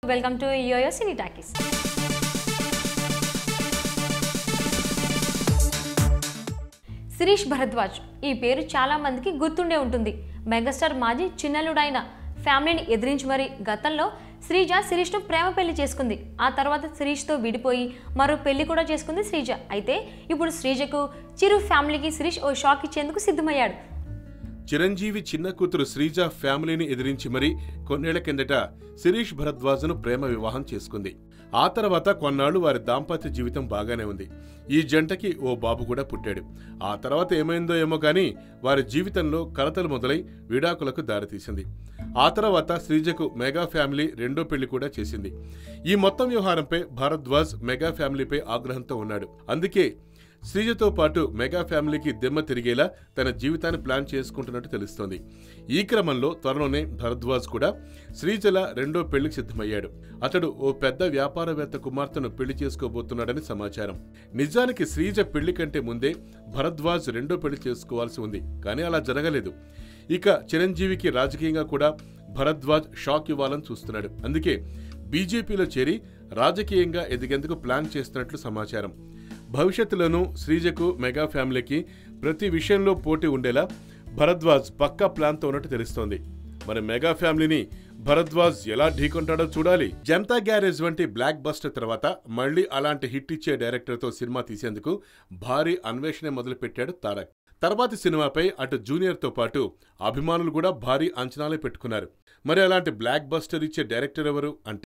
Welcome to Yoyo Cine Talkies. Sirish Bharadwaj ఈ పేరు చాలా మందికి గుర్తుండే ఉంటుంది. మెగాస్టార్ మాజీ చిన్నలుడైన ఫ్యామిలీని ఎదిరించి మరి గతంలో శ్రీజ శిరీష్ను ప్రేమ పెళ్లి చేసుకుంది. ఆ తర్వాత శిరీష్తో విడిపోయి మరో పెళ్లి కూడా చేసుకుంది శ్రీజ. అయితే ఇప్పుడు శ్రీజకు చిరు ఫ్యామిలీకి శిరీష్ ఓ షాక్ ఇచ్చేందుకు సిద్ధమయ్యాడు. చిరంజీవి చిన్న కూతురు శ్రీజ ఫ్యామిలీని ఎదిరించి మరీ కొన్నేళ్ల కిందట శిరీష్ భరద్వాజ్ను ప్రేమ వివాహం చేసుకుంది. ఆ తర్వాత కొన్నాళ్లు వారి దాంపత్య జీవితం బాగానే ఉంది. ఈ జంటకి ఓ బాబు కూడా పుట్టాడు. ఆ తర్వాత ఏమైందో ఏమో కానీ వారి జీవితంలో కలతలు మొదలై విడాకులకు దారితీసింది. ఆ తర్వాత శ్రీజకు మెగా ఫ్యామిలీ రెండో పెళ్లి కూడా చేసింది. ఈ మొత్తం వ్యవహారంపై భరద్వాజ్ మెగా ఫ్యామిలీపై ఆగ్రహంతో ఉన్నాడు. అందుకే శ్రీజతో పాటు మెగా ఫ్యామిలీకి దిమ్మ తిరిగేలా తన జీవితాన్ని ప్లాన్ చేసుకుంటున్నట్టు తెలుస్తోంది. ఈ క్రమంలో త్వరలోనే భరద్వాజ్ కూడా శ్రీజల రెండో పెళ్లికి సిద్ధమయ్యాడు. అతడు ఓ పెద్ద వ్యాపారవేత్త కుమార్తెను పెళ్లి చేసుకోబోతున్నాడని సమాచారం. నిజానికి శ్రీజ పెళ్లి కంటే ముందే భరద్వాజ్ రెండో పెళ్లి చేసుకోవాల్సి ఉంది. కానీ అలా జరగలేదు. ఇక చిరంజీవికి రాజకీయంగా కూడా భరద్వాజ్ షాక్ ఇవ్వాలని చూస్తున్నాడు. అందుకే బీజేపీలో చేరి రాజకీయంగా ఎదిగేందుకు ప్లాన్ చేస్తున్నట్లు సమాచారం. భవిష్యత్తులోనూ శ్రీజకు మెగా ఫ్యామిలీకి ప్రతి విషయంలో పోటీ ఉండేలా భరద్వాజ్ పక్కా ప్లాన్తో ఉన్నట్టు తెలుస్తోంది. మరి మెగా ఫ్యామిలీని భరద్వాజ్ ఎలా ఢీకొంటాడో చూడాలి. జనతా గ్యారేజ్ వంటి బ్లాక్ బస్టర్ తర్వాత మళ్లీ అలాంటి హిట్ ఇచ్చే డైరెక్టర్తో సినిమా తీసేందుకు భారీ అన్వేషణ మొదలుపెట్టాడు తారక్. తర్వాతి సినిమాపై అటు జూనియర్తో పాటు అభిమానులు కూడా భారీ అంచనాలు పెట్టుకున్నారు. మరి అలాంటి బ్లాక్ బస్టర్ ఇచ్చే డైరెక్టర్ ఎవరు అంటే